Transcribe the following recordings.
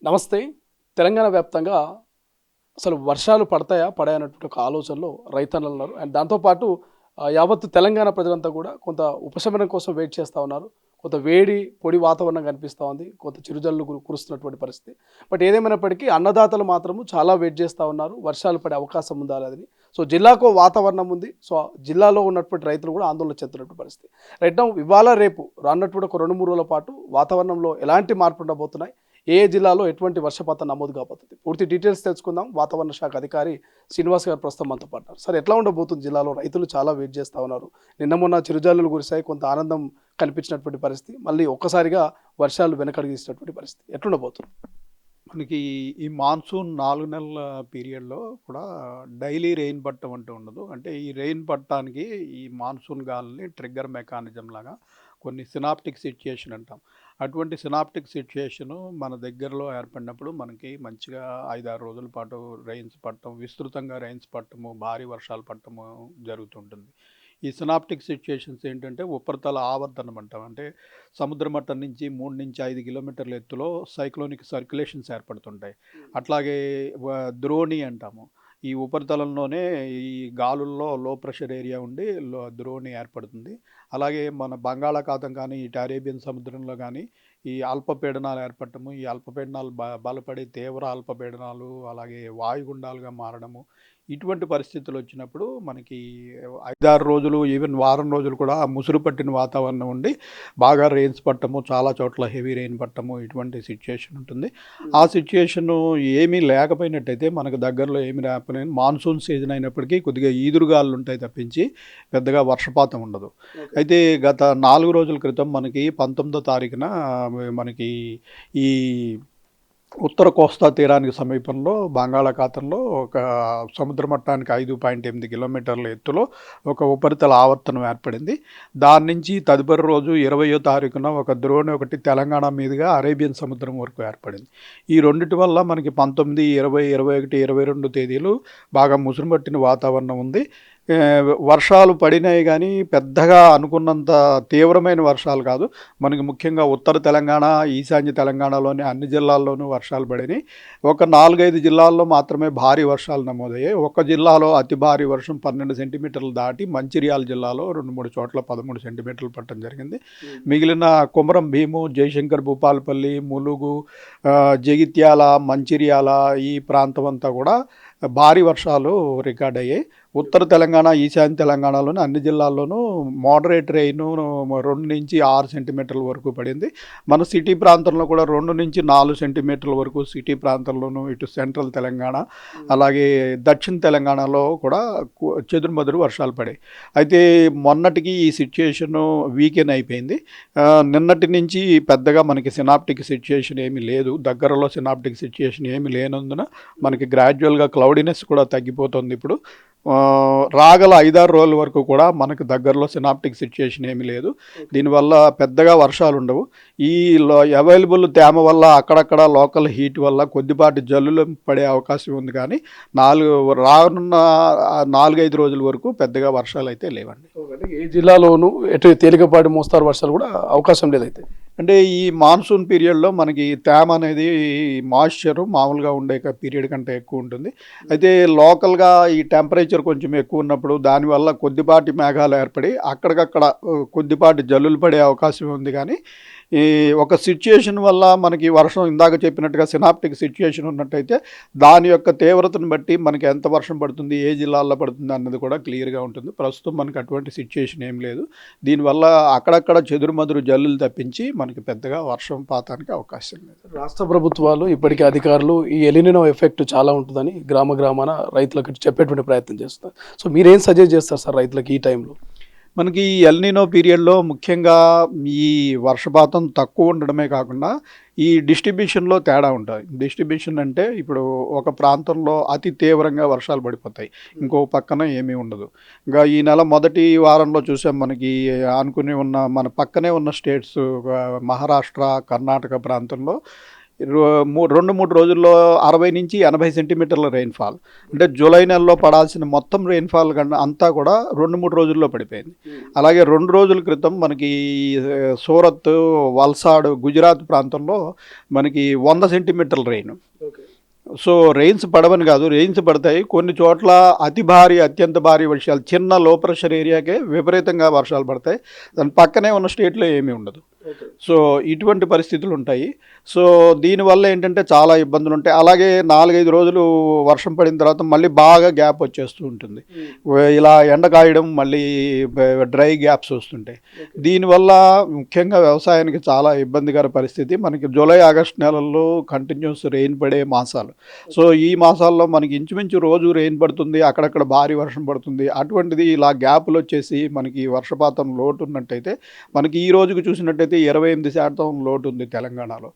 నమస్తే. తెలంగాణ వ్యాప్తంగా అసలు వర్షాలు పడతాయా? పడాయా? అన్నటువంటి ఒక ఆలోచనలో రైతన్నలున్నారు. అండ్ దాంతో పాటు యావత్తు తెలంగాణ ప్రజలంతా కూడా కొంత ఉపశమనం కోసం వెయిట్ చేస్తా ఉన్నారు. కొంత వేడి, పొడి వాతావరణం కనిపిస్తా ఉంది. కొంత చిరుజల్లు కురుస్తున్నటువంటి పరిస్థితి. బట్ ఏదేమైనప్పటికీ అన్నదాతలు మాత్రము చాలా వెయిట్ చేస్తా ఉన్నారు. వర్షాలు పడే అవకాశం ఉందా లేదని. సో జిల్లాకో వాతావరణం ఉంది. సో జిల్లాలో ఉన్నటువంటి రైతులు కూడా ఆందోళన చెందుతున్నటువంటి పరిస్థితి. రైట్ నౌ ఇవాళ రేపు రానున్నటువంటి ఒక 2, 3 రోజుల పాటు వాతావరణంలో ఎలాంటి మార్పులు ఉండబోతున్నాయి? ఏ జిల్లాలో ఎటువంటి వర్షపాతం నమోదు కాబోతుంది? పూర్తి డీటెయిల్స్ తెలుసుకుందాం. వాతావరణ శాఖ అధికారి శ్రీనివాస్ గారు ప్రస్తుతం మనతో పాటు ఉన్నారు. సార్, ఎట్లా ఉండబోతుంది జిల్లాలో? రైతులు చాలా వెయిట్ చేస్తూ ఉన్నారు. నిన్న మొన్న చిరుజల్లులు కురిశాయి, కొంత ఆనందం కనిపించినటువంటి పరిస్థితి. మళ్ళీ ఒక్కసారిగా వర్షాలు వెనకడుగు తీసినటువంటి పరిస్థితి. ఎట్లుండబోతుంది? మనకి ఈ మాన్సూన్ 4 నెలల పీరియడ్‌లో కూడా డైలీ రెయిన్ పడటం అంటూ ఉండదు. అంటే ఈ రెయిన్ పడటానికి ఈ మాన్సూన్ గాలుల్ని ట్రిగ్గర్ మెకానిజం లాగా కొన్ని సినాప్టిక్ సిట్యుయేషన్ అంటాం. అటువంటి సినాప్టిక్ సిట్యుయేషను మన దగ్గరలో ఏర్పడినప్పుడు మనకి మంచిగా 5, 6 రోజుల పాటు రెయిన్స్ పడటం, విస్తృతంగా రెయిన్స్ పడటము, భారీ వర్షాలు పడటము జరుగుతుంటుంది. ఈ సినాప్టిక్ సిట్యుయేషన్స్ ఏంటంటే ఉపరితల ఆవర్తనం అంటాం. అంటే సముద్ర మట్టం నుంచి 3-5 కిలోమీటర్ల ఎత్తులో సైక్లోనిక్ సర్క్యులేషన్స్ ఏర్పడుతుంటాయి. అట్లాగే ద్రోణి అంటాము. ఈ ఉపరితలంలోనే ఈ గాలుల్లో లో ప్రెషర్ ఏరియా ఉండి ద్రోణి ఏర్పడుతుంది. అలాగే మన బంగాళాఖాతం కానీ, ఇటు అరేబియన్ సముద్రంలో కానీ ఈ అల్పపీడనాలు ఏర్పడటము, ఈ అల్పపీడనాలు బలపడి తీవ్ర అల్పపీడనాలు, అలాగే వాయుగుండాలుగా మారడము, ఇటువంటి పరిస్థితులు వచ్చినప్పుడు మనకి 5, 6 రోజులు, ఈవెన్ వారం రోజులు కూడా ముసురు పట్టిన వాతావరణం ఉండి బాగా రెయిన్స్ పట్టము, చాలా చోట్ల హెవీ రెయిన్ పట్టము, ఇటువంటి సిచ్యుయేషన్ ఉంటుంది. ఆ సిచ్యుయేషను ఏమీ లేకపోయినట్టయితే మనకు దగ్గరలో ఏమి లేకపోయినా మాన్సూన్ సీజన్ అయినప్పటికీ కొద్దిగా ఈదురుగాలు ఉంటాయి తప్పించి పెద్దగా వర్షపాతం ఉండదు. అయితే గత 4 రోజుల క్రితం మనకి 19వ తారీఖున మనకి ఈ ఉత్తర కోస్తా తీరానికి సమీపంలో బంగాళాఖాతంలో ఒక సముద్ర మట్టానికి 5.8 కిలోమీటర్ల ఎత్తులో ఒక ఉపరితల ఆవర్తనం ఏర్పడింది. దాని నుంచి తదుపరి రోజు 20వ తారీఖున ఒక ద్రోణి ఒకటి తెలంగాణ మీదుగా అరేబియన్ సముద్రం వరకు ఏర్పడింది. ఈ రెండిటి వల్ల మనకి 19, 20, 21, 22 తేదీలు బాగా ముసురుమట్టిన వాతావరణం ఉంది. వర్షాలు పడినాయి కానీ పెద్దగా అనుకున్నంత తీవ్రమైన వర్షాలు కాదు. మనకి ముఖ్యంగా ఉత్తర తెలంగాణ, ఈశాన్య తెలంగాణలోని అన్ని జిల్లాల్లోనూ వర్షాలు పడినాయి. ఒక 4-5 జిల్లాల్లో మాత్రమే భారీ వర్షాలు నమోదయ్యాయి. ఒక జిల్లాలో అతి భారీ వర్షం 12 సెంటీమీటర్లు దాటి మంచిర్యాల జిల్లాలో 2-3 చోట్ల 13 సెంటీమీటర్లు పట్టడం జరిగింది. మిగిలిన కుమరం భీము, జయశంకర్ భూపాలపల్లి, ములుగు, జగిత్యాల, మంచిర్యాల ఈ ప్రాంతం అంతా కూడా భారీ వర్షాలు రికార్డ్ అయ్యాయి. ఉత్తర తెలంగాణ, ఈశాన్య తెలంగాణలోని అన్ని జిల్లాల్లోనూ మోడరేట్ రెయిన్ 2-6 సెంటీమీటర్ల వరకు పడింది. మన సిటీ ప్రాంతంలో కూడా 2-4 సెంటీమీటర్ల వరకు సిటీ ప్రాంతంలోనూ, ఇటు సెంట్రల్ తెలంగాణ అలాగే దక్షిణ తెలంగాణలో కూడా చెదురుమదురు వర్షాలు పడాయి. అయితే మొన్నటికి ఈ సిచ్యుయేషను వీకెన్ అయిపోయింది. నిన్నటి నుంచి పెద్దగా మనకి సినాప్టిక్ సిచ్యుయేషన్ ఏమీ లేదు. దగ్గరలో సినాప్టిక్ సిచ్యుయేషన్ ఏమీ లేనందున మనకి గ్రాడ్యువల్గా క్లౌడీనెస్ కూడా తగ్గిపోతుంది. ఇప్పుడు రాగల 5-6 రోజుల వరకు కూడా మనకు దగ్గరలో సినాప్టిక్ సిచ్యుయేషన్ ఏమీ లేదు. దీనివల్ల పెద్దగా వర్షాలు ఉండవు. ఈ అవైలబుల్ తేమ వల్ల అక్కడక్కడ లోకల్ హీట్ వల్ల కొద్దిపాటి జల్లులు పడే అవకాశం ఉంది. కానీ రానున్న 4-5 రోజుల వరకు పెద్దగా వర్షాలు అయితే లేవండి. ఏ జిల్లాలోనూ ఎటు తేలికపాటి మోస్తారు వర్షాలు కూడా అవకాశం లేదైతే. అంటే ఈ మాన్సూన్ పీరియడ్లో మనకి తేమ అనేది మాయిశ్చర్ మామూలుగా ఉండే పీరియడ్ కంటే ఎక్కువ ఉంటుంది. అయితే లోకల్గా ఈ టెంపరేచర్ కొంచెం ఎక్కువ ఉన్నప్పుడు దానివల్ల కొద్దిపాటి మేఘాలు ఏర్పడి అక్కడికక్కడ కొద్దిపాటి జల్లులు పడే అవకాశం ఉంది. కానీ ఈ ఒక సిచ్యుయేషన్ వల్ల మనకి వర్షం ఇందాక చెప్పినట్టుగా సినాప్టిక్ సిచ్యుయేషన్ ఉన్నట్టయితే దాని యొక్క తీవ్రతను బట్టి మనకి ఎంత వర్షం పడుతుంది, ఏ జిల్లాల్లో పడుతుంది అన్నది కూడా క్లియర్గా ఉంటుంది. ప్రస్తుతం మనకి అటువంటి సిచ్యుయేషన్ ఏం లేదు. దీనివల్ల అక్కడక్కడ చెదురుమదురు జల్లులు తప్పించి మనకి పెద్దగా వర్షం పాతానికి అవకాశం లేదు. రాష్ట్ర ప్రభుత్వాలు ఇప్పటికే అధికారులు ఈ ఎలినినో ఎఫెక్ట్ చాలా ఉంటుందని గ్రామాన రైతులకు చెప్పేటువంటి ప్రయత్నం చేస్తారు. సో మీరేం సజెస్ట్ చేస్తారు సార్ రైతులకు ఈ టైంలో? మనకి ఈ ఎల్నినో పీరియడ్లో ముఖ్యంగా ఈ వర్షపాతం తక్కువ ఉండడమే కాకుండా ఈ డిస్ట్రిబ్యూషన్లో తేడా ఉంటుంది. డిస్ట్రిబ్యూషన్ అంటే ఇప్పుడు ఒక ప్రాంతంలో అతి తీవ్రంగా వర్షాలు పడిపోతాయి, ఇంకో పక్కన ఏమీ ఉండదు. ఇంకా ఈ నెల మొదటి వారంలో చూసాం మనకి ఆనుకుని ఉన్న మన పక్కనే ఉన్న స్టేట్స్ మహారాష్ట్ర, కర్ణాటక ప్రాంతంలో రెండు మూడు రోజుల్లో 60 నుంచి 80 సెంటీమీటర్ల రెయిన్ఫాల్. అంటే జూలై నెలలో పడాల్సిన మొత్తం రెయిన్ఫాల్ కన్నా అంతా కూడా 2-3 రోజుల్లో పడిపోయింది. అలాగే 2 రోజుల క్రితం మనకి సూరత్, వల్సాడ్, గుజరాత్ ప్రాంతంలో మనకి 100 సెంటీమీటర్ల రెయిన్. సో రెయిన్స్ పడవని కాదు, రెయిన్స్ పడతాయి. కొన్ని చోట్ల అతి భారీ, అత్యంత భారీ వర్షాలు, చిన్న లో ప్రెషర్ ఏరియాకే విపరీతంగా వర్షాలు పడతాయి. దాని పక్కనే ఉన్న స్టేట్లో ఏమీ ఉండదు. సో ఇటువంటి పరిస్థితులు ఉంటాయి. సో దీనివల్ల ఏంటంటే చాలా ఇబ్బందులు ఉంటాయి. అలాగే 4-5 రోజులు వర్షం పడిన తర్వాత మళ్ళీ బాగా గ్యాప్ వచ్చేస్తూ ఉంటుంది. ఇలా ఎండ కాయడం, మళ్ళీ డ్రై గ్యాప్స్ వస్తుంటాయి. దీనివల్ల ముఖ్యంగా వ్యవసాయానికి చాలా ఇబ్బందికర పరిస్థితి. మనకి జూలై, ఆగస్ట్ నెలల్లో కంటిన్యూస్ రెయిన్ పడే మాసాలు. సో ఈ మాసాల్లో మనకి ఇంచుమించు రోజు రెయిన్ పడుతుంది, అక్కడక్కడ భారీ వర్షం పడుతుంది. అటువంటిది ఇలా గ్యాప్లు వచ్చేసి మనకి వర్షపాతం లోటు ఉన్నట్టయితే, మనకి ఈ రోజుకు చూసినట్టయితే 28% లోటు ఉంది తెలంగాణలో.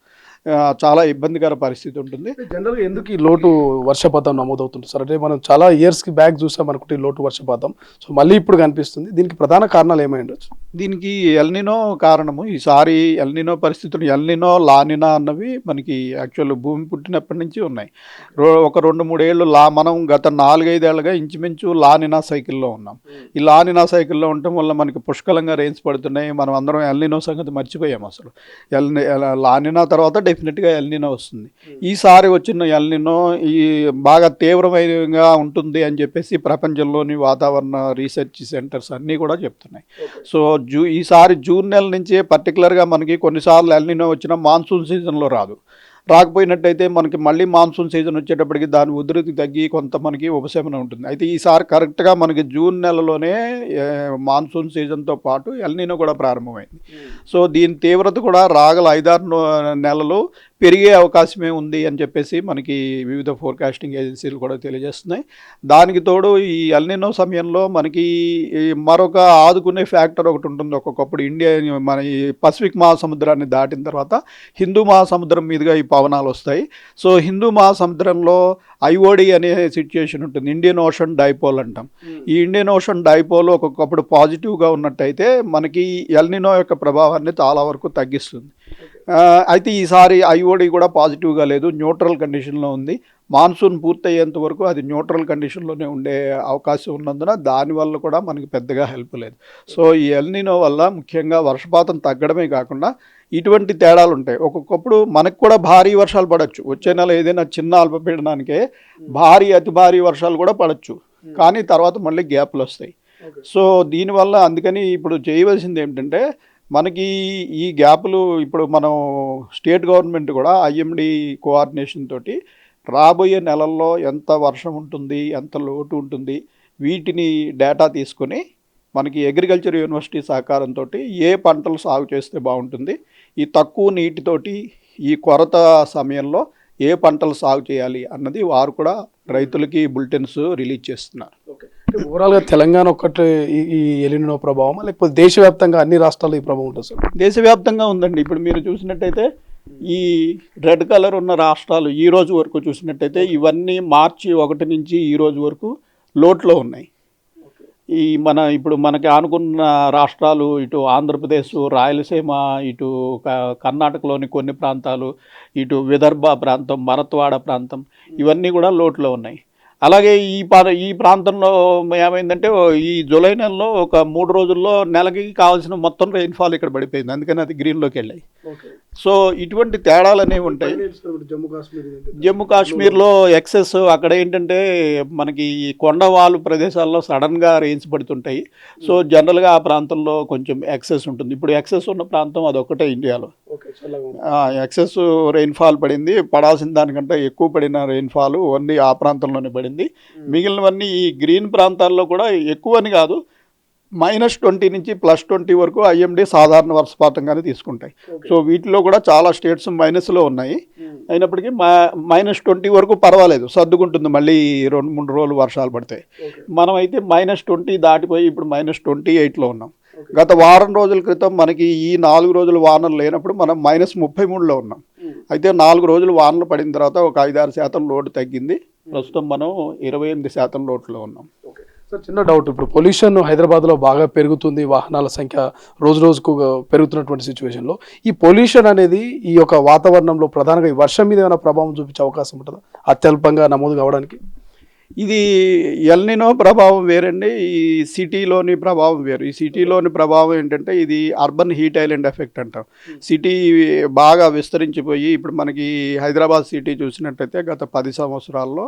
చాలా ఇబ్బందికర పరిస్థితి ఉంటుంది. జనరల్గా ఎందుకు ఈ లోటు వర్షపాతం నమోదవుతుంది సార్? అంటే మనం చాలా ఇయర్స్కి బ్యాక్ చూసాం అనుకుంటే ఈ లోటు వర్షపాతం, సో మళ్ళీ ఇప్పుడు కనిపిస్తుంది. దీనికి ప్రధాన కారణాలు ఏమై ఉండొచ్చు? దీనికి ఎల్నినో కారణము. ఈసారి ఎల్నినో పరిస్థితులు, ఎల్నినో, లానినా అన్నవి మనకి యాక్చువల్ భూమి పుట్టినప్పటి నుంచి ఉన్నాయి. ఒక 2-3 ఏళ్ళు మనం గత 4-5 ఏళ్ళుగా ఇంచుమించు లానినా సైకిల్లో ఉన్నాం. ఈ లానినా సైకిల్లో ఉండటం వల్ల మనకి పుష్కలంగా రెయిన్స్ పడుతున్నాయి. మనం అందరం ఎల్నినో సంగతి మర్చిపోయాం అసలు. లానినా తర్వాత డెఫినెట్గా ఎల్నినో వస్తుంది. ఈసారి వచ్చిన ఎల్నినో ఈ బాగా తీవ్రమైనగా ఉంటుంది అని చెప్పేసి ప్రపంచంలోని వాతావరణ రీసెర్చ్ సెంటర్స్ అన్నీ కూడా చెప్తున్నాయి. సో ఈసారి జూన్ నెల నుంచే పర్టికులర్గా మనకి కొన్నిసార్లు ఎల్నినో వచ్చిన మాన్సూన్ సీజన్లో రాకపోయినట్టయితే మనకి మళ్ళీ మాన్సూన్ సీజన్ వచ్చేటప్పటికి దాని ఉధృతి తగ్గి కొంత మనకి ఉపశమనం ఉంటుంది. అయితే ఈసారి కరెక్ట్గా మనకి జూన్ నెలలోనే మాన్సూన్ సీజన్తో పాటు ఎల్నినో కూడా ప్రారంభమైంది. సో దీని తీవ్రత కూడా రాగల 5-6 నెలలు పెరిగే అవకాశమే ఉంది అని చెప్పేసి మనకి వివిధ ఫోర్కాస్టింగ్ ఏజెన్సీలు కూడా తెలియజేస్తున్నాయి. దానికి తోడు ఈ ఎల్నినో సమయంలో మనకి మరొక ఆదుకునే ఫ్యాక్టర్ ఒకటి ఉంటుంది. ఒక్కొక్కప్పుడు ఇండియా మన ఈ పసిఫిక్ మహాసముద్రాన్ని దాటిన తర్వాత హిందూ మహాసముద్రం మీదుగా ఈ పవనాలు వస్తాయి. సో హిందూ మహాసముద్రంలో ఐఓడి అనే సిచ్యుయేషన్ ఉంటుంది, ఇండియన్ ఓషన్ డైపోల్ అంటాం. ఈ ఇండియన్ ఓషన్ డైపోల్ ఒక్కొక్కప్పుడు పాజిటివ్గా ఉన్నట్టయితే మనకి ఎల్నినో యొక్క ప్రభావాన్ని చాలా వరకు తగ్గిస్తుంది. అయితే ఈసారి ఐఓడి కూడా పాజిటివ్గా లేదు, న్యూట్రల్ కండిషన్లో ఉంది. మాన్సూన్ పూర్తయ్యేంత వరకు అది న్యూట్రల్ కండిషన్లోనే ఉండే అవకాశం ఉన్నందున దానివల్ల కూడా మనకి పెద్దగా హెల్ప్ లేదు. సో ఈ ఎల్నినో వల్ల ముఖ్యంగా వర్షపాతం తగ్గడమే కాకుండా ఇటువంటి తేడాలు ఉంటాయి. ఒక్కొక్కప్పుడు మనకు కూడా భారీ వర్షాలు పడవచ్చు. వచ్చే నెల ఏదైనా చిన్న అల్పపీడనానికే భారీ, అతి భారీ వర్షాలు కూడా పడవచ్చు. కానీ తర్వాత మళ్ళీ గ్యాప్లు వస్తాయి. సో దీనివల్ల అందుకని ఇప్పుడు చేయవలసింది ఏమిటంటే, మనకి ఈ గ్యాపులు ఇప్పుడు మనం స్టేట్ గవర్నమెంట్ కూడా ఐఎండి కోఆర్డినేషన్ తోటి రాబోయే నెలల్లో ఎంత వర్షం ఉంటుంది, ఎంత లోటు ఉంటుంది, వీటిని డేటా తీసుకొని మనకి అగ్రికల్చర్ యూనివర్సిటీ సహకారంతో ఏ పంటలు సాగు చేస్తే బాగుంటుంది, ఈ తక్కువ నీటితోటి ఈ కొరత సమయంలో ఏ పంటలు సాగు చేయాలి అన్నది వారు కూడా రైతులకి బులెటిన్స్ రిలీజ్ చేస్తున్నారు. ఓవరాల్గా తెలంగాణ ఒక్కటి ఈ ఎలినో ప్రభావం, లేకపోతే దేశవ్యాప్తంగా అన్ని రాష్ట్రాల్లో ఈ ప్రభావం ఉంటుంది సార్? దేశవ్యాప్తంగా ఉందండి. ఇప్పుడు మీరు చూసినట్టయితే ఈ రెడ్ కలర్ ఉన్న రాష్ట్రాలు ఈ రోజు వరకు చూసినట్టయితే ఇవన్నీ మార్చి 1 నుంచి ఈ రోజు వరకు లోట్లో ఉన్నాయి. ఈ ఇప్పుడు మనకి ఆనుకున్న రాష్ట్రాలు ఇటు ఆంధ్రప్రదేశ్, రాయలసీమ, ఇటు కర్ణాటకలోని కొన్ని ప్రాంతాలు, ఇటు విదర్భ ప్రాంతం, మరత్వాడ ప్రాంతం, ఇవన్నీ కూడా లోట్లో ఉన్నాయి. అలాగే ఈ ప్రాంతంలో ఏమైందంటే ఈ జూలై నెలలో ఒక 3 రోజుల్లో నెలకి కావాల్సిన మొత్తం రెయిన్ఫాల్ ఇక్కడ పడిపోయింది. అందుకని అది గ్రీన్లోకి వెళ్ళాయి. సో ఇటువంటి తేడాలు అనేవి ఉంటాయి. జమ్మూ కాశ్మీర్లో ఎక్సెస్, అక్కడ ఏంటంటే మనకి కొండవాలు ప్రదేశాల్లో సడన్గా రెయిన్స్ పడుతుంటాయి. సో జనరల్గా ఆ ప్రాంతంలో కొంచెం ఎక్సెస్ ఉంటుంది. ఇప్పుడు ఎక్సెస్ ఉన్న ప్రాంతం అదొక్కటే ఇండియాలో. ఎక్సెస్ రెయిన్ఫాల్ పడింది. పడాల్సిన దానికంటే ఎక్కువ పడిన రెయిన్ఫాల్ ఓన్లీ ఆ ప్రాంతంలోనే పడింది. మిగిలినవన్నీ ఈ గ్రీన్ ప్రాంతాల్లో కూడా ఎక్కువని కాదు, -20 నుంచి +20 వరకు ఐఎండి సాధారణ వర్షపాతంగానే తీసుకుంటాయి. సో వీటిలో కూడా చాలా స్టేట్స్ మైనస్లో ఉన్నాయి. అయినప్పటికీ -20 వరకు పర్వాలేదు, సర్దుకుంటుంది. మళ్ళీ 2-3 రోజులు వర్షాలు పడతాయి. మనమైతే -20 దాటిపోయి ఇప్పుడు -28లో ఉన్నాం. గత వారం రోజుల క్రితం మనకి ఈ 4 రోజులు వానలు లేనప్పుడు మనం -33లో ఉన్నాం. అయితే 4 రోజులు వానలు పడిన తర్వాత ఒక 5-6% లోటు తగ్గింది. ప్రస్తుతం మనం 28% లోటులో ఉన్నాం. సార్ చిన్న డౌట్, ఇప్పుడు పొల్యూషన్ హైదరాబాద్లో బాగా పెరుగుతుంది, వాహనాల సంఖ్య రోజు రోజుకు పెరుగుతున్నటువంటి సిచ్యువేషన్లో ఈ పొల్యూషన్ అనేది ఈ యొక్క వాతావరణంలో ప్రధానంగా ఈ వర్షం మీద ఏమైనా ప్రభావం చూపించే అవకాశం ఉంటుందా అత్యల్పంగా నమోదు కావడానికి? ఇది ఎల్నినో ప్రభావం వేరండి, ఈ సిటీలోని ప్రభావం వేరు. ఈ సిటీలోని ప్రభావం ఏంటంటే ఇది అర్బన్ హీట్ ఐలాండ్ ఎఫెక్ట్ అంటాం. సిటీ బాగా విస్తరించిపోయి ఇప్పుడు మనకి హైదరాబాద్ సిటీ చూసినట్టయితే గత 10 సంవత్సరాల్లో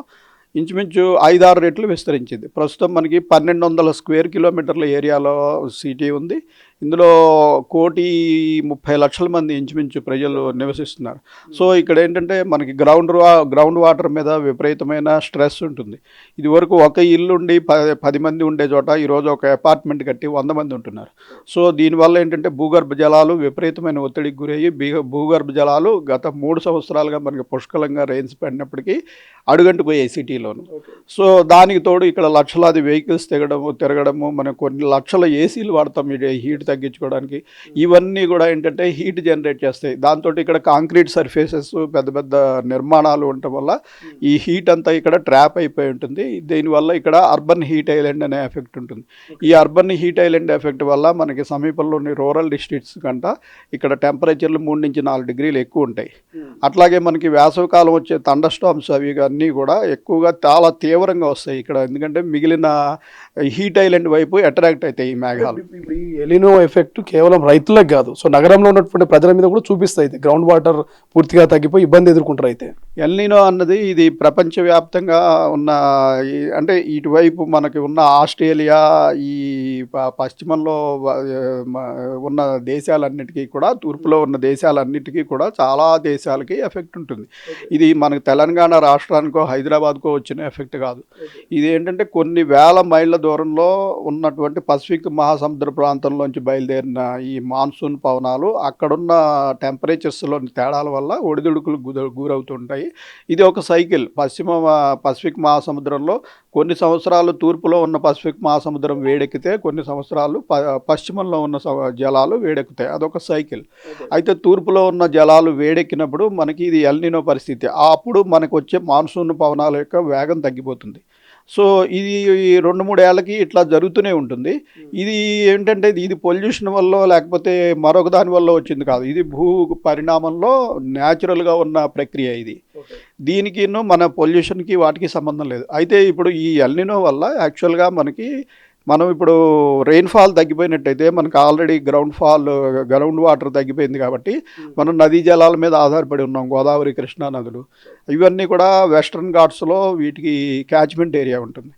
ఇంచుమించు 5-6 రెట్లు విస్తరించింది. ప్రస్తుతం మనకి 1200 స్క్వేర్ కిలోమీటర్ల ఏరియాలో సిటీ ఉంది. ఇందులో 1,30,00,000 మంది ఇంచుమించు ప్రజలు నివసిస్తున్నారు. సో ఇక్కడ ఏంటంటే మనకి గ్రౌండ్ వాటర్ మీద విపరీతమైన స్ట్రెస్ ఉంటుంది. ఇది వరకు ఒక ఇల్లు ఉండి 10 మంది ఉండే చోట ఈరోజు ఒక అపార్ట్మెంట్ కట్టి 100 మంది ఉంటున్నారు. సో దీనివల్ల ఏంటంటే భూగర్భ జలాలు విపరీతమైన ఒత్తిడికి గురయ్యి భూగర్భ జలాలు గత 3 సంవత్సరాలుగా మనకి పుష్కలంగా రెయిన్స్ పడినప్పటికీ అడుగంటిపోయాయి సిటీలోను. సో దానికి తోడు ఇక్కడ లక్షలాది వెహికల్స్ తిరగడము, మనం కొన్ని లక్షల ఏసీలు వాడతాం ఈ హీట్ తగ్గించుకోవడానికి. ఇవన్నీ కూడా ఏంటంటే హీట్ జనరేట్ చేస్తాయి. దాంతో ఇక్కడ కాంక్రీట్ సర్ఫేసెస్ పెద్ద పెద్ద నిర్మాణాలు ఉండటం వల్ల ఈ హీట్ అంతా ఇక్కడ ట్రాప్ అయిపోయి ఉంటుంది. దీనివల్ల ఇక్కడ అర్బన్ హీట్ ఐలాండ్ అనే ఎఫెక్ట్ ఉంటుంది. ఈ అర్బన్ హీట్ ఐలాండ్ ఎఫెక్ట్ వల్ల మనకి సమీపంలోని రూరల్ డిస్ట్రిక్ట్స్ కంట ఇక్కడ టెంపరేచర్లు 3-4 డిగ్రీలు ఎక్కువ ఉంటాయి. అట్లాగే మనకి వేసవికాలం వచ్చే థండర్ స్టార్మ్స్ అవి అన్నీ కూడా ఎక్కువగా చాలా తీవ్రంగా వస్తాయి ఇక్కడ. ఎందుకంటే మిగిలిన హీట్ ఐలాండ్ వైపు అట్రాక్ట్ అవుతాయి ఈ మేఘాలు. ఈ ఎలినో ఎఫెక్ట్ కేవలం రైతులకు కాదు, సో నగరంలో ఉన్నటువంటి ప్రజల మీద కూడా చూపిస్తాయి. గ్రౌండ్ వాటర్ పూర్తిగా తగ్గిపోయి ఇబ్బంది ఎదుర్కొంటారు. అయితే ఎల్నినో అన్నది ఇది ప్రపంచవ్యాప్తంగా ఉన్న అంటే ఇటువైపు మనకి ఉన్న ఆస్ట్రేలియా, ఈ పశ్చిమంలో ఉన్న దేశాలన్నిటికీ కూడా, తూర్పులో ఉన్న దేశాలన్నిటికీ కూడా చాలా దేశాలకి ఎఫెక్ట్ ఉంటుంది. ఇది మనకు తెలంగాణ రాష్ట్రానికో హైదరాబాద్కో వచ్చిన ఎఫెక్ట్ కాదు. ఇది ఏంటంటే కొన్ని వేల మైళ్ళ దూరంలో ఉన్నటువంటి పసిఫిక్ మహాసముద్ర ప్రాంతంలోంచి బయలుదేరిన ఈ మాన్సూన్ పవనాలు అక్కడున్న టెంపరేచర్స్లోని తేడాల వల్ల ఒడిదుడుకులు గురవుతుంటాయి. ఇది ఒక సైకిల్. పసిఫిక్ మహాసముద్రంలో కొన్ని సంవత్సరాలు తూర్పులో ఉన్న పసిఫిక్ మహాసముద్రం వేడెక్కితే కొన్ని సంవత్సరాలు పశ్చిమంలో ఉన్న జలాలు వేడెక్కుతాయి. అదొక సైకిల్. అయితే తూర్పులో ఉన్న జలాలు వేడెక్కినప్పుడు మనకి ఇది ఎల్నినో పరిస్థితి. అప్పుడు మనకు వచ్చే మాన్సూన్ పవనాల యొక్క వేగం తగ్గిపోతుంది. సో ఇది 2-3 ఏళ్ళకి ఇట్లా జరుగుతూనే ఉంటుంది. ఇది ఏంటంటే ఇది పొల్యూషన్ వల్ల లేకపోతే మరొక దాని వల్ల వచ్చింది కాదు. ఇది భూ పరిణామంలో న్యాచురల్గా ఉన్న ప్రక్రియ ఇది. దీనికి మన పొల్యూషన్కి వాటికి సంబంధం లేదు. అయితే ఇప్పుడు ఈ ఎల్నినో వల్ల యాక్చువల్గా మనం ఇప్పుడు రెయిన్ఫాల్ తగ్గిపోయినట్టయితే మనకు ఆల్రెడీ గ్రౌండ్ వాటర్ తగ్గిపోయింది కాబట్టి మనం నదీ జలాల మీద ఆధారపడి ఉన్నాం. గోదావరి, కృష్ణా నదులు ఇవన్నీ కూడా వెస్ట్రన్ ఘాట్స్లో వీటికి క్యాచ్మెంట్ ఏరియా ఉంటుంది.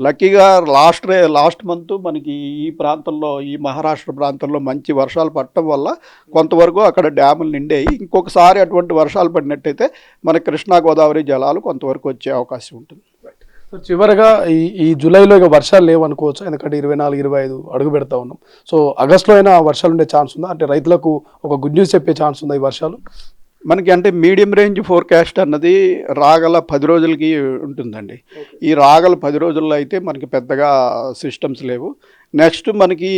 లక్కీగా లాస్ట్ మంత్ మనకి ఈ ప్రాంతంలో, ఈ మహారాష్ట్ర ప్రాంతంలో మంచి వర్షాలు పడటం వల్ల కొంతవరకు అక్కడ డ్యాములు నిండాయి. ఇంకొకసారి అటువంటి వర్షాలు పడినట్టయితే మన కృష్ణా గోదావరి జలాలు కొంతవరకు వచ్చే అవకాశం ఉంటుంది. చివరగా ఈ జూలైలో ఇక వర్షాలు లేవు అనుకోవచ్చు, ఎందుకంటే 24-25 అడుగు పెడతా ఉన్నాం. సో ఆగస్టులో అయినా వర్షాలు ఉండే ఛాన్స్ ఉందా? అంటే రైతులకు ఒక గుడ్ న్యూస్ చెప్పే ఛాన్స్ ఉందా ఈ వర్షాలు? మనకి అంటే మీడియం రేంజ్ ఫోర్కాస్ట్ అన్నది రాగల 10 రోజులకి ఉంటుందండి. ఈ రాగల 10 రోజుల్లో అయితే మనకి పెద్దగా సిస్టమ్స్ లేవు. నెక్స్ట్ మనకి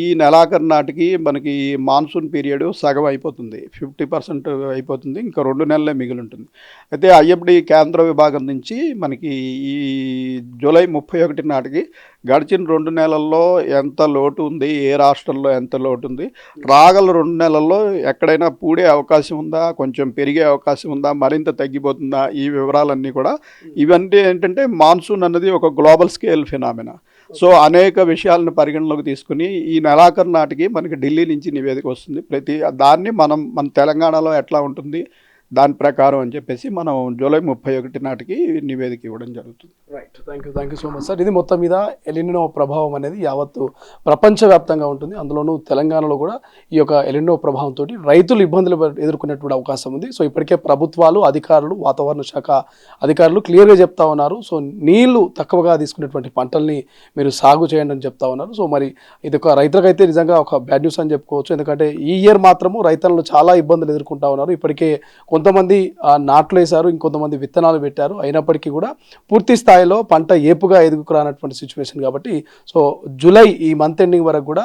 ఈ నెలాఖరు నాటికి మనకి మాన్సూన్ పీరియడ్ సగం అయిపోతుంది, 50% అయిపోతుంది. ఇంకా 2 నెలలే మిగిలి ఉంటుంది. అయితే ఐఎఫ్డి కేంద్ర విభాగం నుంచి మనకి ఈ జూలై 31 నాటికి గడిచిన 2 నెలల్లో ఎంత లోటు ఉంది, ఏ రాష్ట్రంలో ఎంత లోటు ఉంది, రాగల 2 నెలల్లో ఎక్కడైనా పూడే అవకాశం ఉందా, కొంచెం పెరిగే అవకాశం ఉందా, మరింత తగ్గిపోతుందా, ఈ వివరాలన్నీ కూడా ఇవన్నీ ఏంటంటే మాన్సూన్ అన్నది ఒక గ్లోబల్ స్కేల్ ఫినామినా. సో అనేక విషయాలను పరిగణలోకి తీసుకుని ఈ నెలాఖరు నాటికి మనకి ఢిల్లీ నుంచి నివేదిక వస్తుంది. దాన్ని మన తెలంగాణలో ఎట్లా ఉంటుంది దాని ప్రకారం అని చెప్పేసి మనం జూలై 31 నాటికి నివేదిక ఇవ్వడం జరుగుతుంది. Right, thank you so much sir. ఇది మొత్తం మీద ఎలినో ప్రభావం అనేది యావత్తు ప్రపంచవ్యాప్తంగా ఉంటుంది. అందులోనూ తెలంగాణలో కూడా ఈ యొక్క ఎలినో ప్రభావంతో రైతులు ఇబ్బందులు ఎదుర్కొనేటువంటి అవకాశం ఉంది. సో ఇప్పటికే ప్రభుత్వాలు, అధికారులు, వాతావరణ శాఖ అధికారులు క్లియర్గా చెప్తా ఉన్నారు. సో నీళ్లు తక్కువగా తీసుకునేటువంటి పంటల్ని మీరు సాగు చేయండి అని చెప్తా ఉన్నారు. సో మరి ఇది ఒక రైతులకైతే నిజంగా ఒక బ్యాడ్ న్యూస్ అని చెప్పుకోవచ్చు. ఎందుకంటే ఈ ఇయర్ మాత్రము రైతులను చాలా ఇబ్బందులు ఎదుర్కొంటా ఉన్నారు. ఇప్పటికే కొంతమంది నాట్లు వేశారు, ఇంకొంతమంది విత్తనాలు పెట్టారు. అయినప్పటికీ కూడా పూర్తి స్థాయిలో పంట ఏపుగా ఎదుగుకురానటువంటి సిచ్యువేషన్ కాబట్టి సో జూలై ఈ మంత్ ఎండింగ్ వరకు కూడా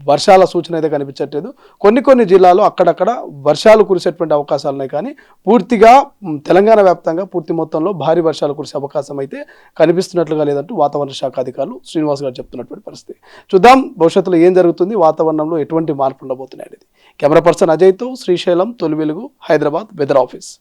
వర్షాల సూచన అయితే కనిపించట్లేదు. కొన్ని జిల్లాలో అక్కడక్కడ వర్షాలు కురిసేటువంటి అవకాశాలు ఉన్నాయి, కానీ పూర్తిగా తెలంగాణ వ్యాప్తంగా పూర్తి మొత్తంలో భారీ వర్షాలు కురిసే అవకాశం అయితే కనిపిస్తున్నట్లుగా లేదంటూ వాతావరణ శాఖ అధికారులు శ్రీనివాస్ గారు చెప్తున్నటువంటి పరిస్థితి. చూద్దాం భవిష్యత్తులో ఏం జరుగుతుంది, వాతావరణంలో ఎటువంటి మార్పు ఉండబోతున్నాయి అనేది. కెమెరా పర్సన్ అజయ్తో శ్రీశైలం, తొలి వెలుగు, హైదరాబాద్ వెదర్ ఆఫీస్.